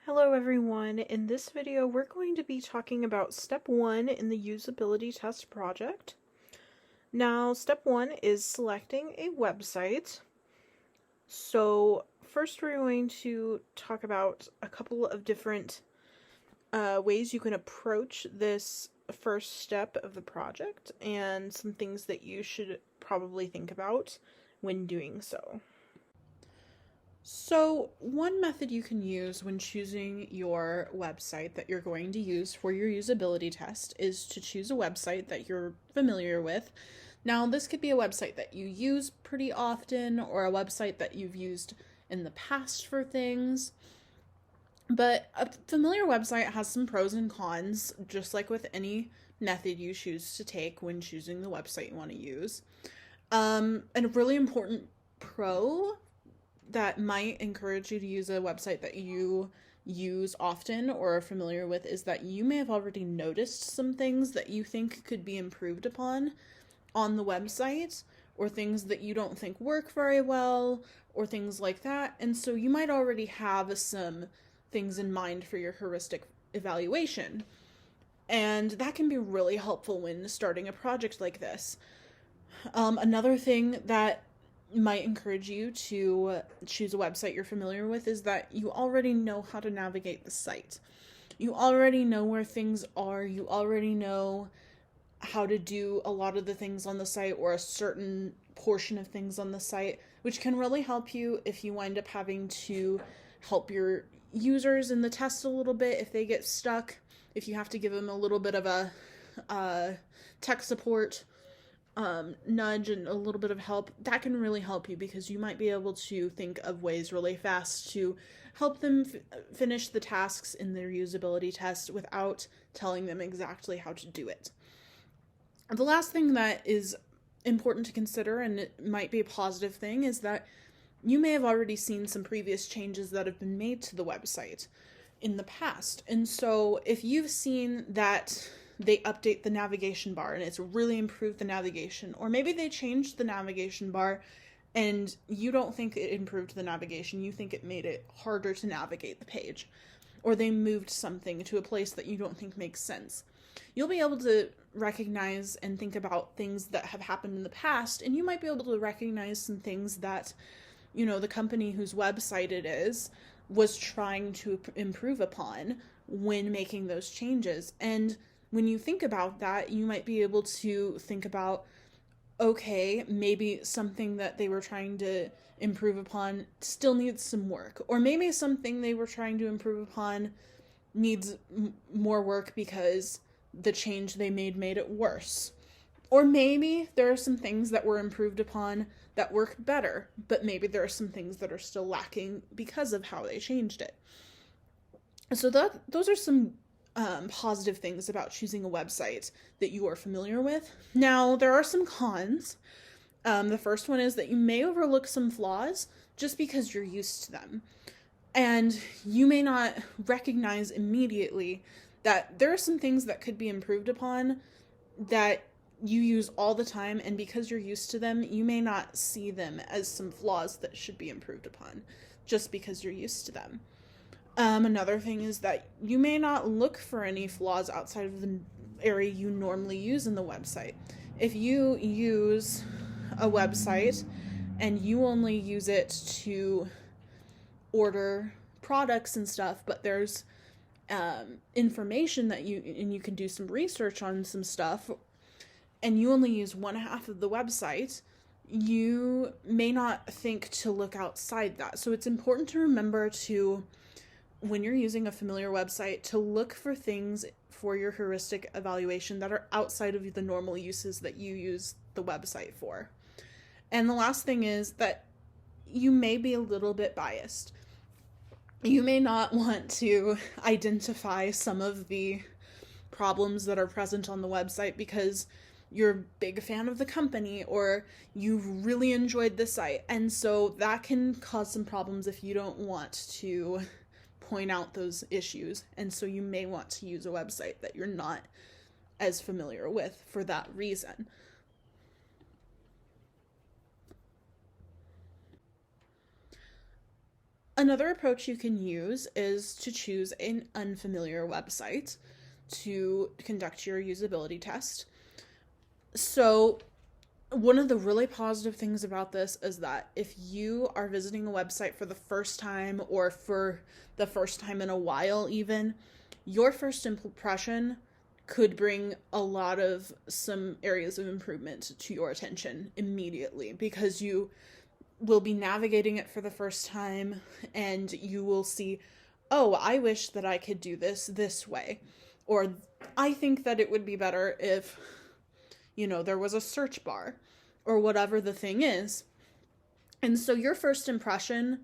Hello everyone, in this video we're going to be talking about step 1 in the usability test project. Now step 1 is selecting a website. So first we're going to talk about a couple of different ways you can approach this first step of the project and some things that you should probably think about when doing so. So one method you can use when choosing your website that you're going to use for your usability test is to choose a website that you're familiar with. Now, this could be a website that you use pretty often or a website that you've used in the past for things. But a familiar website has some pros and cons, just like with any method you choose to take when choosing the website you want to use. And a really important pro that might encourage you to use a website that you use often or are familiar with is that you may have already noticed some things that you think could be improved upon on the website, or things that you don't think work very well, or things like that. And so you might already have some things in mind for your heuristic evaluation. And that can be really helpful when starting a project like this. Another thing that might encourage you to choose a website you're familiar with is that you already know how to navigate the site. You already know where things are. You already know how to do a lot of the things on the site or a certain portion of things on the site, which can really help you if you wind up having to help your users in the test a little bit if they get stuck, if you have to give them a little bit of a tech support nudge and a little bit of help. That can really help you because you might be able to think of ways really fast to help them finish the tasks in their usability test without telling them exactly how to do it. The last thing that is important to consider, and it might be a positive thing, is that you may have already seen some previous changes that have been made to the website in the past. And so if you've seen that they update the navigation bar and it's really improved the navigation, or maybe they changed the navigation bar and you don't think it improved the navigation, you think it made it harder to navigate the page, or they moved something to a place that you don't think makes sense, you'll be able to recognize and think about things that have happened in the past, and you might be able to recognize some things that, the company whose website it is was trying to improve upon when making those changes. And when you think about that, you might be able to think about, okay, maybe something that they were trying to improve upon still needs some work. Or maybe something they were trying to improve upon needs more work because the change they made it worse. Or maybe there are some things that were improved upon that work better, but maybe there are some things that are still lacking because of how they changed it. So those are some positive things about choosing a website that you are familiar with. Now, there are some cons. The first one is that you may overlook some flaws just because you're used to them. And you may not recognize immediately that there are some things that could be improved upon that you use all the time, and because you're used to them, you may not see them as some flaws that should be improved upon just because you're used to them. Another thing is that you may not look for any flaws outside of the area you normally use in the website. If you use a website and you only use it to order products and stuff, but there's information that you can do some research on some stuff, and you only use one half of the website, you may not think to look outside that. So it's important to remember to, when you're using a familiar website, to look for things for your heuristic evaluation that are outside of the normal uses that you use the website for. And the last thing is that you may be a little bit biased. You may not want to identify some of the problems that are present on the website because you're a big fan of the company or you've really enjoyed the site. And so that can cause some problems if you don't want to point out those issues. And so you may want to use a website that you're not as familiar with for that reason. Another approach you can use is to choose an unfamiliar website to conduct your usability test. So, one of the really positive things about this is that if you are visiting a website for the first time, or for the first time in a while even, your first impression could bring a lot of some areas of improvement to your attention immediately, because you will be navigating it for the first time and you will see, oh, I wish that I could do this way. Or I think that it would be better if, there was a search bar, or whatever the thing is. And so your first impression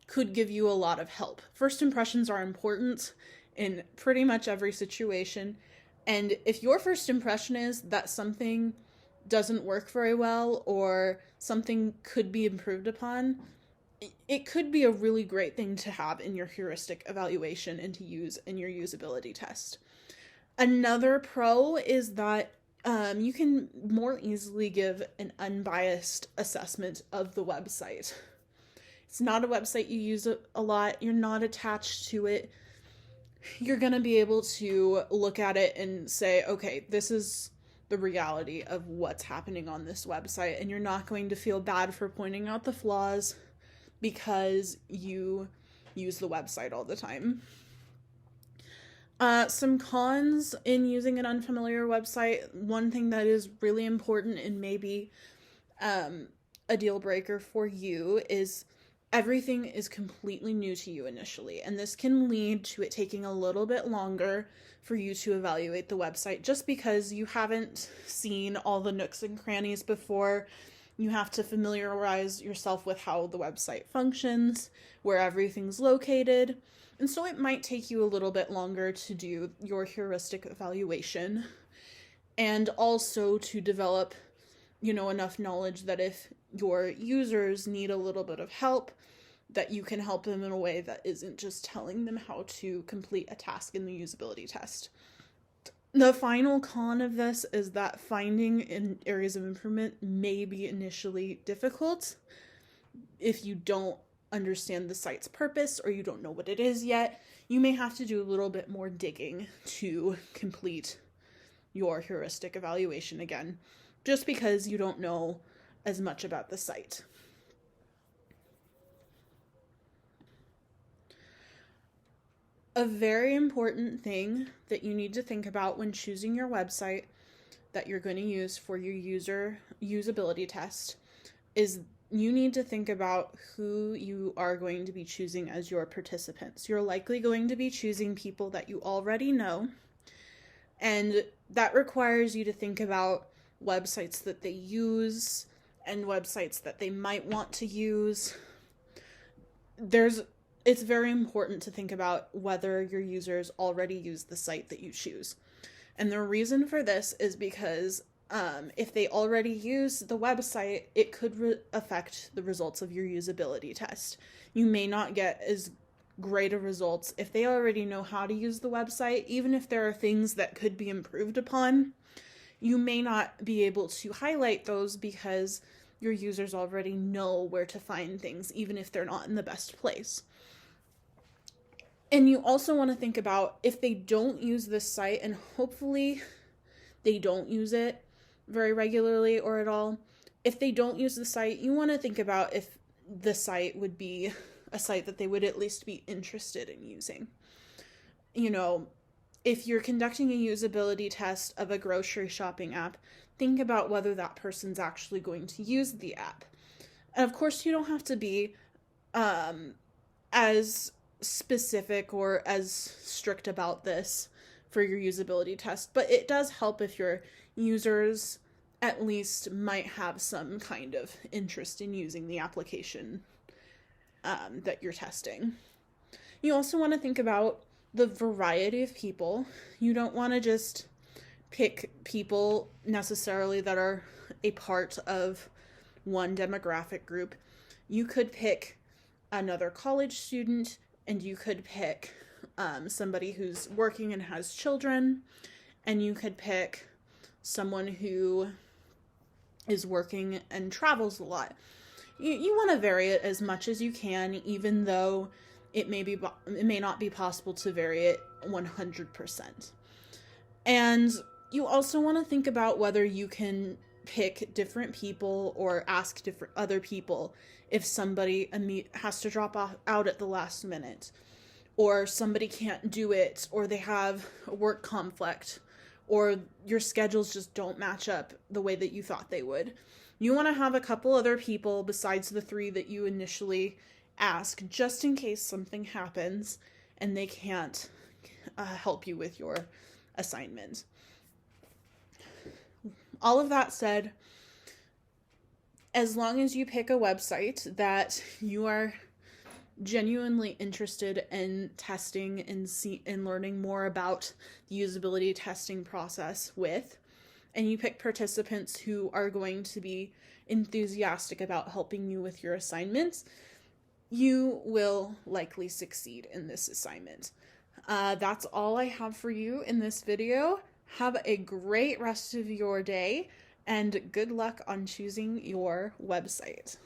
could give you a lot of help. First impressions are important in pretty much every situation. And if your first impression is that something doesn't work very well, or something could be improved upon, it could be a really great thing to have in your heuristic evaluation and to use in your usability test. Another pro is that you can more easily give an unbiased assessment of the website. It's not a website you use a lot. You're not attached to it. You're going to be able to look at it and say, okay, this is the reality of what's happening on this website, and you're not going to feel bad for pointing out the flaws because you use the website all the time. Some cons in using an unfamiliar website. One thing that is really important and maybe a deal breaker for you is everything is completely new to you initially, and this can lead to it taking a little bit longer for you to evaluate the website, just because you haven't seen all the nooks and crannies before. You have to familiarize yourself with how the website functions, where everything's located, and so it might take you a little bit longer to do your heuristic evaluation, and also to develop, enough knowledge that if your users need a little bit of help, that you can help them in a way that isn't just telling them how to complete a task in the usability test. The final con of this is that finding in areas of improvement may be initially difficult if you don't understand the site's purpose, or you don't know what it is yet. You may have to do a little bit more digging to complete your heuristic evaluation again, just because you don't know as much about the site. A very important thing that you need to think about when choosing your website that you're going to use for your usability test is you need to think about who you are going to be choosing as your participants. You're likely going to be choosing people that you already know, and that requires you to think about websites that they use and websites that they might want to use. It's very important to think about whether your users already use the site that you choose. And the reason for this is because if they already use the website, it could affect the results of your usability test. You may not get as great of results if they already know how to use the website. Even if there are things that could be improved upon, you may not be able to highlight those because your users already know where to find things, even if they're not in the best place. And you also want to think about if they don't use this site, and hopefully they don't use it very regularly or at all. If they don't use the site, you want to think about if the site would be a site that they would at least be interested in using. If you're conducting a usability test of a grocery shopping app, think about whether that person's actually going to use the app. And of course, you don't have to be as specific or as strict about this for your usability test, but it does help if your users at least might have some kind of interest in using the application that you're testing. You also want to think about the variety of people. You don't want to just pick people necessarily that are a part of one demographic group. You could pick another college student, and you could pick somebody who's working and has children, and you could pick someone who is working and travels a lot. you want to vary it as much as you can, even though it may not be possible to vary it 100%. And you also want to think about whether you can pick different people or ask different other people if somebody has to drop out at the last minute, or somebody can't do it, or they have a work conflict, or your schedules just don't match up the way that you thought they would. You want to have a couple other people besides the 3 that you initially ask, just in case something happens and they can't help you with your assignment. All of that said, as long as you pick a website that you are genuinely interested in testing and learning more about the usability testing process with, and you pick participants who are going to be enthusiastic about helping you with your assignments, you will likely succeed in this assignment. That's all I have for you in this video. Have a great rest of your day, and good luck on choosing your website.